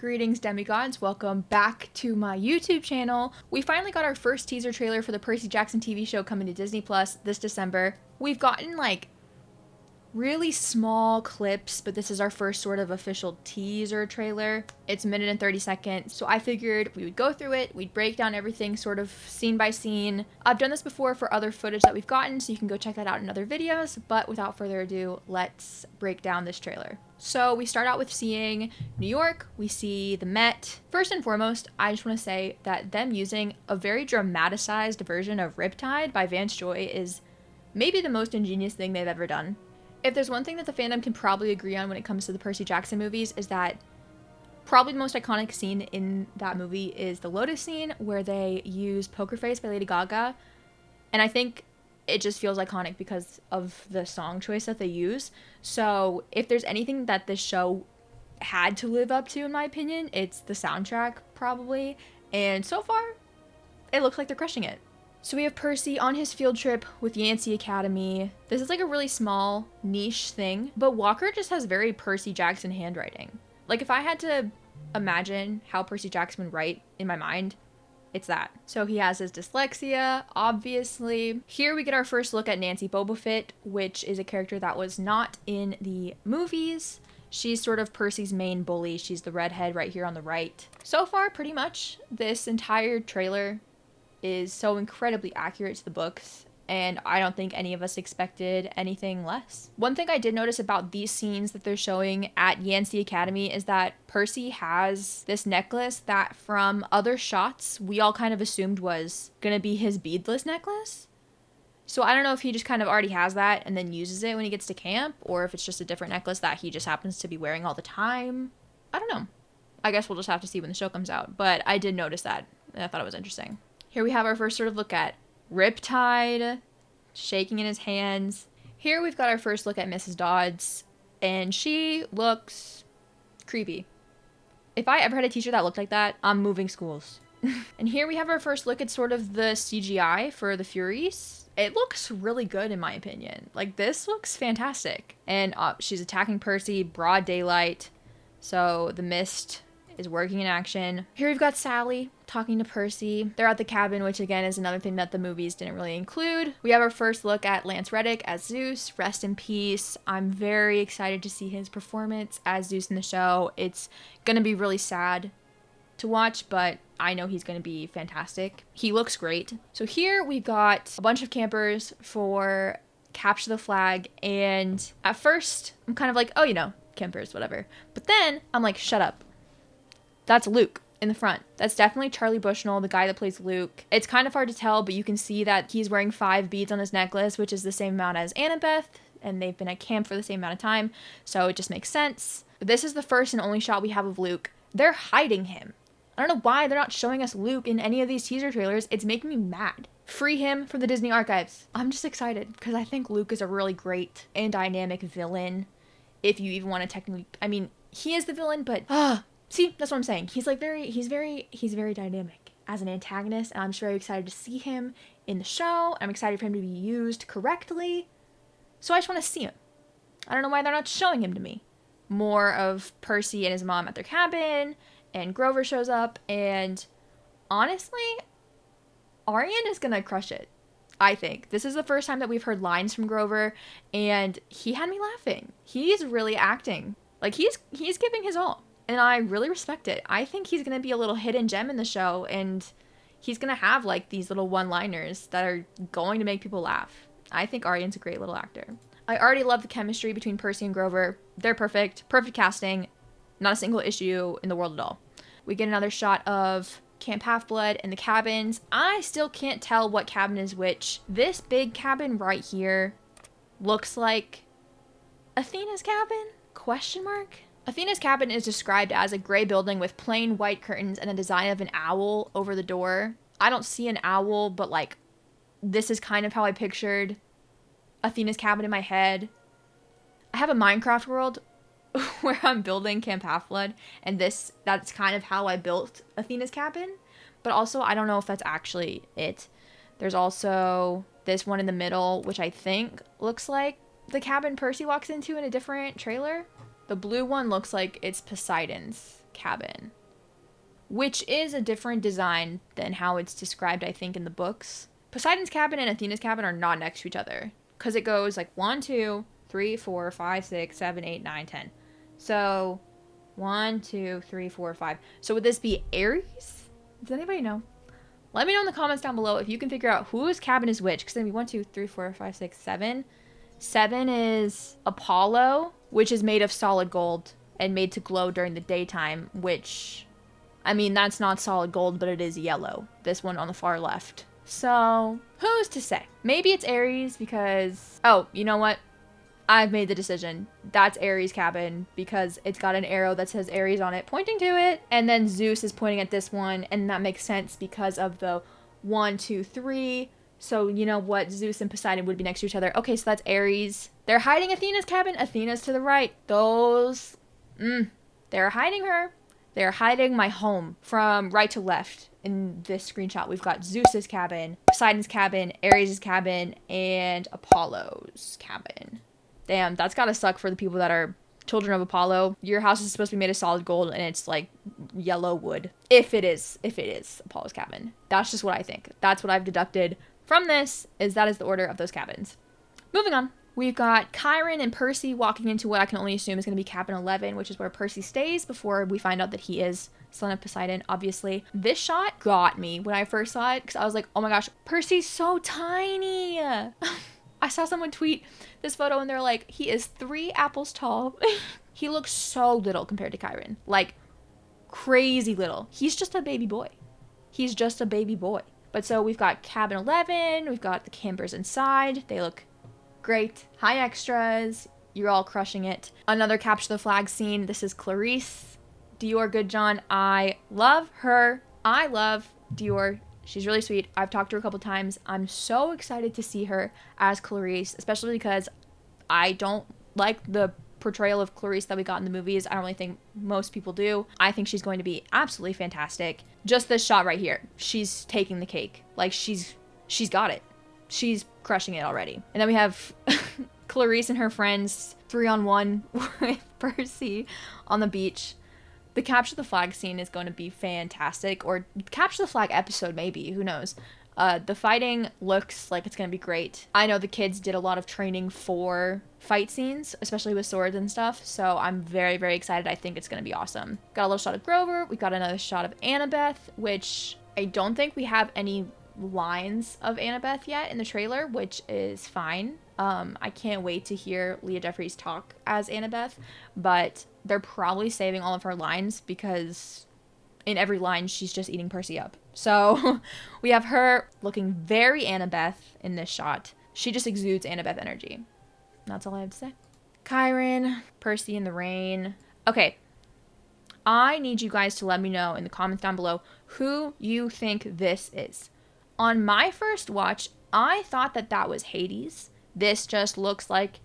Greetings, demigods. Welcome back to my YouTube channel. We finally got our first teaser trailer for the Percy Jackson TV show coming to Disney Plus this December. We've gotten like really small clips, but this is our first sort of official teaser trailer. It's a minute and 30 seconds, so I figured we would go through it, we'd break down everything sort of scene by scene. I've done this before for other footage that we've gotten, so you can go check that out in other videos, but without further ado, let's break down this trailer. So we start out with seeing New York, we see the Met. First and foremost, I just want to say that them using a very dramatized version of Riptide by Vance Joy is maybe the most ingenious thing they've ever done. If there's one thing that the fandom can probably agree on when it comes to the Percy Jackson movies, is that probably the most iconic scene in that movie is the Lotus scene where they use Poker Face by Lady Gaga. And I think it just feels iconic because of the song choice that they use. So if there's anything that this show had to live up to, in my opinion, it's the soundtrack probably. And so far, it looks like they're crushing it. So we have Percy on his field trip with Yancey Academy. This is like a really small niche thing, but Walker just has very Percy Jackson handwriting. Like if I had to imagine how Percy Jackson would write in my mind, it's that. So he has his dyslexia, obviously. Here we get our first look at Nancy Bobofit, which is a character that was not in the movies. She's sort of Percy's main bully. She's the redhead right here on the right. So far, pretty much, this entire trailer is so incredibly accurate to the books, and I don't think any of us expected anything less. One thing I did notice about these scenes that they're showing at Yancey Academy is that Percy has this necklace that from other shots we all kind of assumed was gonna be his beadless necklace. So I don't know if he just kind of already has that and then uses it when he gets to camp, or if it's just a different necklace that he just happens to be wearing all the time. I don't know. I guess we'll just have to see when the show comes out, but I did notice that, and I thought it was interesting. Here we have our first sort of look at Riptide, shaking in his hands. Here we've got our first look at Mrs. Dodds, and she looks creepy. If I ever had a teacher that looked like that, I'm moving schools. And here we have our first look at sort of the CGI for the Furies. It looks really good in my opinion. Like this looks fantastic. And she's attacking Percy, broad daylight. So the mist is working in action. Here we've got Sally talking to Percy. They're at the cabin, which again is another thing that the movies didn't really include. We have our first look at Lance Reddick as Zeus. Rest in peace. I'm very excited to see his performance as Zeus in the show. It's gonna be really sad to watch, but I know he's gonna be fantastic. He looks great. So here we've got a bunch of campers for Capture the Flag, and at first I'm kind of like, oh, you know, campers, whatever. But then I'm like, shut up. That's Luke in the front. That's definitely Charlie Bushnell, the guy that plays Luke. It's kind of hard to tell, but you can see that he's wearing 5 beads on his necklace, which is the same amount as Annabeth, and they've been at camp for the same amount of time, so it just makes sense. But this is the first and only shot we have of Luke. They're hiding him. I don't know why they're not showing us Luke in any of these teaser trailers. It's making me mad. Free him from the Disney archives. I'm just excited because I think Luke is a really great and dynamic villain. If you even want to technically, I mean, he is the villain, but see, that's what I'm saying. He's very dynamic as an antagonist, and I'm just very excited to see him in the show. I'm excited for him to be used correctly. So I just want to see him. I don't know why they're not showing him to me. More of Percy and his mom at their cabin, and Grover shows up, and honestly, Arian is gonna crush it. I think. This is the first time that we've heard lines from Grover, and he had me laughing. He's really acting. Like, he's giving his all. And I really respect it. I think he's going to be a little hidden gem in the show, and he's going to have, like, these little one-liners that are going to make people laugh. I think Arian's a great little actor. I already love the chemistry between Percy and Grover. They're perfect. Perfect casting. Not a single issue in the world at all. We get another shot of Camp Half-Blood and the cabins. I still can't tell what cabin is which. This big cabin right here looks like Athena's cabin? Question mark? Athena's cabin is described as a gray building with plain white curtains and a design of an owl over the door. I don't see an owl, but like, this is kind of how I pictured Athena's cabin in my head. I have a Minecraft world where I'm building Camp Half-Blood, and that's kind of how I built Athena's cabin, but also I don't know if that's actually it. There's also this one in the middle, which I think looks like the cabin Percy walks into in a different trailer. The blue one looks like it's Poseidon's cabin, which is a different design than how it's described, I think, in the books. Poseidon's cabin and Athena's cabin are not next to each other because it goes like 1, 2, 3, 4, 5, 6, 7, 8, 9, 10. So 1, 2, 3, 4, 5. So would this be Aries? Does anybody know? Let me know in the comments down below if you can figure out whose cabin is which. Because then we 1, 2, 3, 4, 5, 6, 7. 7 is Apollo, which is made of solid gold and made to glow during the daytime, which, I mean, that's not solid gold, but it is yellow. This one on the far left. So, who's to say? Maybe it's Aries because, oh, you know what? I've made the decision. That's Aries' cabin because it's got an arrow that says Aries on it pointing to it. And then Zeus is pointing at this one, and that makes sense because of the 1, 2, 3. So, you know what? Zeus and Poseidon would be next to each other. Okay, so that's Aries. They're hiding Athena's cabin. Athena's to the right. Those, they're hiding her. They're hiding my home from right to left. In this screenshot, we've got Zeus's cabin, Poseidon's cabin, Ares' cabin, and Apollo's cabin. Damn, that's gotta suck for the people that are children of Apollo. Your house is supposed to be made of solid gold, and it's like yellow wood. If it is Apollo's cabin. That's just what I think. That's what I've deducted from this, is that is the order of those cabins. Moving on. We've got Chiron and Percy walking into what I can only assume is going to be cabin 11, which is where Percy stays before we find out that he is son of Poseidon, obviously. This shot got me when I first saw it because I was like, oh my gosh, Percy's so tiny. I saw someone tweet this photo and they're like, he is 3 apples tall. He looks so little compared to Chiron. Like, crazy little. He's just a baby boy. He's just a baby boy. But so we've got cabin 11. We've got the campers inside. They look great. High extras. You're all crushing it. Another capture the flag scene. This is Clarice. Dior Goodjohn. I love her. I love Dior. She's really sweet. I've talked to her a couple times. I'm so excited to see her as Clarice, especially because I don't like the portrayal of Clarice that we got in the movies. I don't really think most people do. I think she's going to be absolutely fantastic. Just this shot right here. She's taking the cake. Like, she's got it. She's crushing it already. And then we have Clarice and her friends 3-on-1 with Percy on the beach. The capture the flag scene is going to be fantastic, or capture the flag episode maybe, who knows. The fighting looks like it's going to be great. I know the kids did a lot of training for fight scenes, especially with swords and stuff, so I'm very, very excited. I think it's going to be awesome. Got a little shot of Grover. We got another shot of Annabeth, which I don't think we have any lines of Annabeth yet in the trailer, which is fine. I can't wait to hear Leah Jeffries talk as Annabeth, but they're probably saving all of her lines because in every line she's just eating Percy up. So we have her looking very Annabeth in this shot. She just exudes Annabeth energy. That's all I have to say. Chiron, Percy in the rain. Okay, I need you guys to let me know in the comments down below who you think this is. On my first watch, I thought that was Hades. This just looks like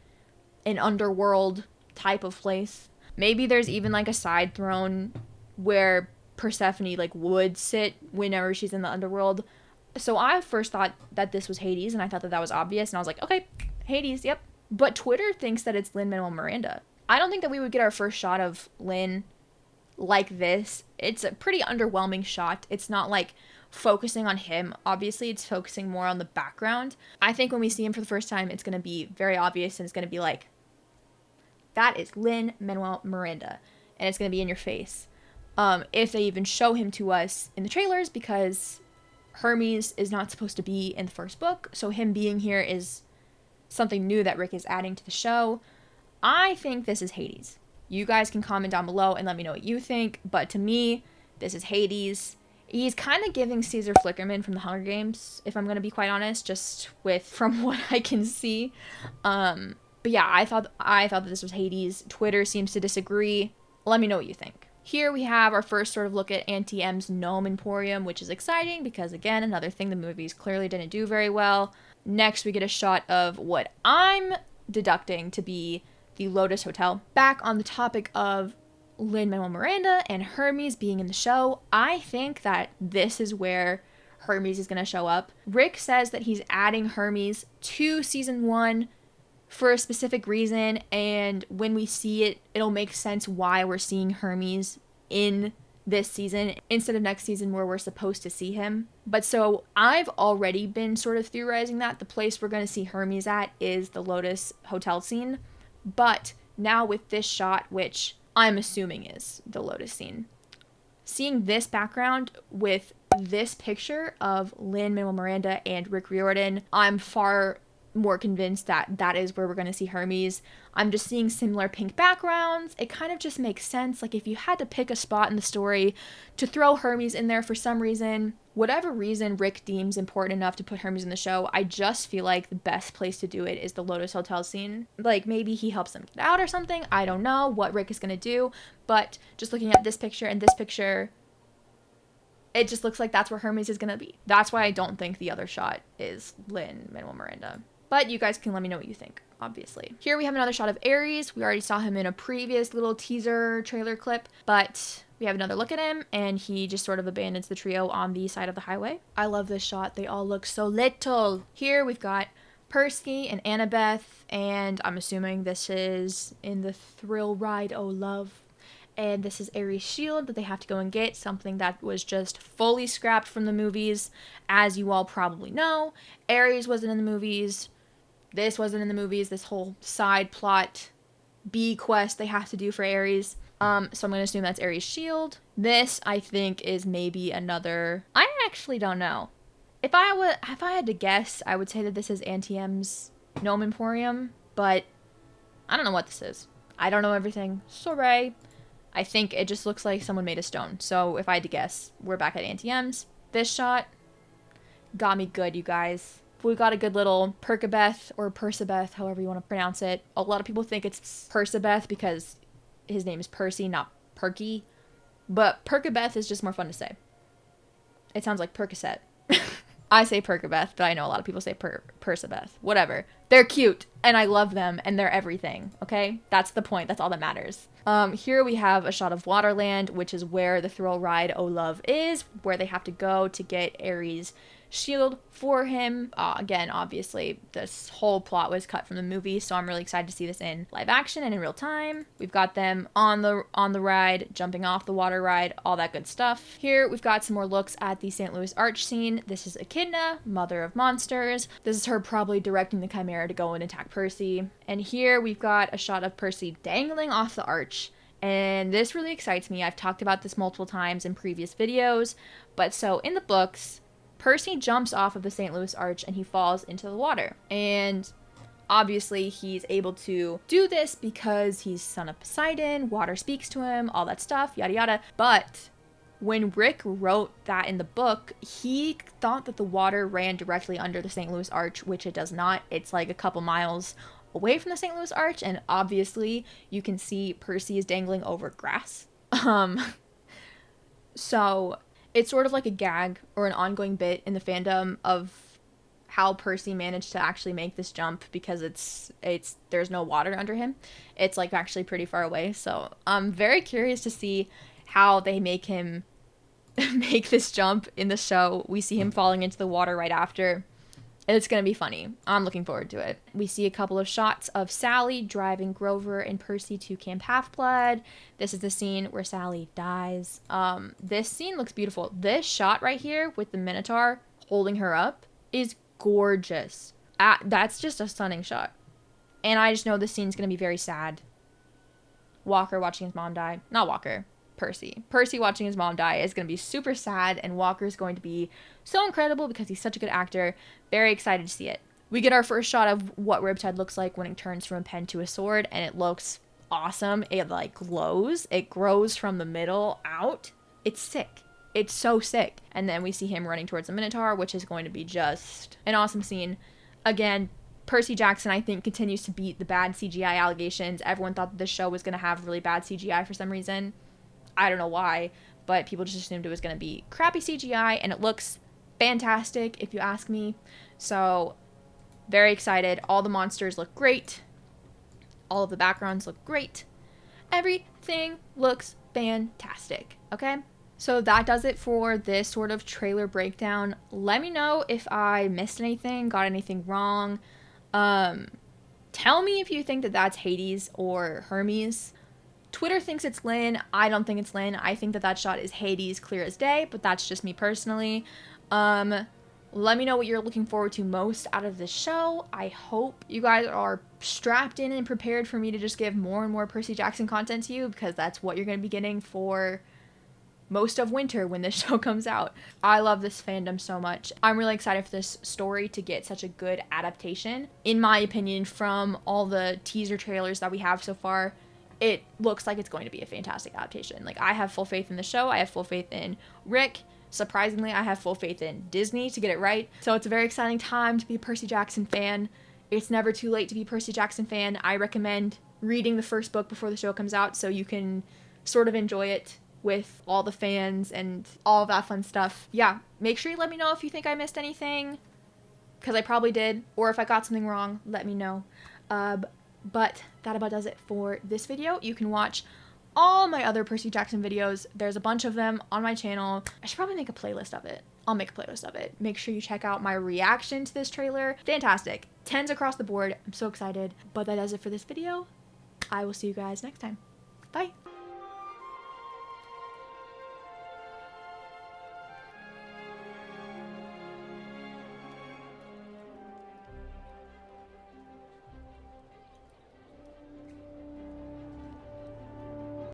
an underworld type of place. Maybe there's even like a side throne where Persephone like would sit whenever she's in the underworld. So I first thought that this was Hades, and I thought that was obvious, and I was like, okay, Hades, yep. But Twitter thinks that it's Lin-Manuel Miranda. I don't think that we would get our first shot of Lin like this. It's a pretty underwhelming shot. It's not like focusing on him. Obviously, it's focusing more on the background. I think when we see him for the first time, it's going to be very obvious, and it's going to be like, that is Lin-Manuel Miranda, and it's going to be in your face. If they even show him to us in the trailers, because Hermes is not supposed to be in the first book, so him being here is something new that Rick is adding to the show. I think this is Hades. You guys can comment down below and let me know what you think, but to me, this is Hades. He's kind of giving Caesar Flickerman from the Hunger Games, if I'm going to be quite honest, just from what I can see. But yeah, I thought that this was Hades. Twitter seems to disagree. Let me know what you think. Here we have our first sort of look at Auntie M's Gnome Emporium, which is exciting because, again, another thing the movies clearly didn't do very well. Next, we get a shot of what I'm deducting to be the Lotus Hotel. Back on the topic of Lin-Manuel Miranda and Hermes being in the show, I think that this is where Hermes is going to show up. Rick says that he's adding Hermes to season 1 for a specific reason, and when we see it, it'll make sense why we're seeing Hermes in this season instead of next season where we're supposed to see him. But so I've already been sort of theorizing that the place we're going to see Hermes at is the Lotus Hotel scene. But now with this shot, which I'm assuming is the Lotus scene, seeing this background with this picture of Lin-Manuel Miranda and Rick Riordan, I'm far more convinced that that is where we're going to see Hermes. I'm just seeing similar pink backgrounds. It kind of just makes sense. Like if you had to pick a spot in the story to throw Hermes in there for some reason, whatever reason Rick deems important enough to put Hermes in the show, I just feel like the best place to do it is the Lotus Hotel scene. Like maybe he helps them get out or something. I don't know what Rick is going to do, but just looking at this picture and this picture, it just looks like that's where Hermes is going to be. That's why I don't think the other shot is Lin-Manuel Miranda. But you guys can let me know what you think, obviously. Here we have another shot of Ares. We already saw him in a previous little teaser trailer clip, but we have another look at him, and he just sort of abandons the trio on the side of the highway. I love this shot. They all look so little. Here we've got Percy and Annabeth, and I'm assuming this is in the thrill ride, Oh Love. And this is Ares' shield that they have to go and get, something that was just fully scrapped from the movies. As you all probably know, Ares wasn't in the movies. This wasn't in the movies, this whole side plot B quest they have to do for Ares. So I'm going to assume that's Ares' shield. This, I think, is maybe another... I actually don't know. If I had to guess, I would say that this is Antiem's Gnome Emporium, but I don't know what this is. I don't know everything. Sorry. I think it just looks like someone made a stone. So if I had to guess, we're back at Antiem's. This shot got me good, you guys. We got a good little Percabeth or Persabeth, however you want to pronounce it. A lot of people think it's Persabeth because his name is Percy, not Perky. But Percabeth is just more fun to say. It sounds like Percocet. I say Percabeth, but I know a lot of people say Persabeth. Whatever. They're cute, and I love them, and they're everything, okay? That's the point. That's all that matters. Here we have a shot of Waterland, which is where the thrill ride Oh Love is, where they have to go to get Ares' shield for him. Again, obviously, this whole plot was cut from the movie, so I'm really excited to see this in live action and in real time. We've got them on the ride, jumping off the water ride, all that good stuff. Here, we've got some more looks at the St. Louis Arch scene. This is Echidna, mother of monsters. This is her probably directing the Chimera to go and attack Percy. And here, we've got a shot of Percy dangling off the arch. And this really excites me. I've talked about this multiple times in previous videos. But so, in the books, Percy jumps off of the St. Louis Arch and he falls into the water. And obviously he's able to do this because he's son of Poseidon, water speaks to him, all that stuff, yada yada. But when Rick wrote that in the book, he thought that the water ran directly under the St. Louis Arch, which it does not. It's like a couple miles away from the St. Louis Arch, and obviously you can see Percy is dangling over grass. So it's sort of like a gag or an ongoing bit in the fandom of how Percy managed to actually make this jump because it's there's no water under him. It's like actually pretty far away. So I'm very curious to see how they make him make this jump in the show. We see him falling into the water right after. It's going to be funny. I'm looking forward to it. We see a couple of shots of Sally driving Grover and Percy to Camp Half-Blood. This is the scene where Sally dies. This scene looks beautiful. This shot right here with the Minotaur holding her up is gorgeous. That's just a stunning shot. And I just know this scene's going to be very sad. Walker watching his mom die. Not Walker. Percy. Percy watching his mom die is going to be super sad, and Walker's going to be so incredible because he's such a good actor. Very excited to see it. We get our first shot of what Riptide looks like when it turns from a pen to a sword, and it looks awesome. It like glows. It grows from the middle out. It's sick. It's so sick. And then we see him running towards the Minotaur, which is going to be just an awesome scene. Again, Percy Jackson, I think, continues to beat the bad CGI allegations. Everyone thought that this show was going to have really bad CGI for some reason. I don't know why, but people just assumed it was going to be crappy CGI, and it looks fantastic, if you ask me. So, very excited. All the monsters look great. All of the backgrounds look great. Everything looks fantastic, okay? So that does it for this sort of trailer breakdown. Let me know if I missed anything, got anything wrong. Tell me if you think that that's Hades or Hermes. Twitter thinks it's Lynn. I don't think it's Lynn. I think that that shot is Hades clear as day, but that's just me personally. Let me know what you're looking forward to most out of this show. I hope you guys are strapped in and prepared for me to just give more and more Percy Jackson content to you, because that's what you're going to be getting for most of winter when this show comes out. I love this fandom so much. I'm really excited for this story to get such a good adaptation. In my opinion, from all the teaser trailers that we have so far, it looks like it's going to be a fantastic adaptation. Like, I have full faith in the show. I have full faith in Rick. Surprisingly, I have full faith in Disney to get it right. So it's a very exciting time to be a Percy Jackson fan. It's never too late to be a Percy Jackson fan. I recommend reading the first book before the show comes out so you can sort of enjoy it with all the fans and all of that fun stuff. Yeah, make sure you let me know if you think I missed anything, because I probably did, or if I got something wrong, let me know. But that about does it for this video. You can watch all my other Percy Jackson videos. There's a bunch of them on my channel. I should probably make a playlist of it. I'll make a playlist of it. Make sure you check out my reaction to this trailer. Fantastic. 10s across the board. I'm so excited. But that does it for this video. I will see you guys next time. Bye.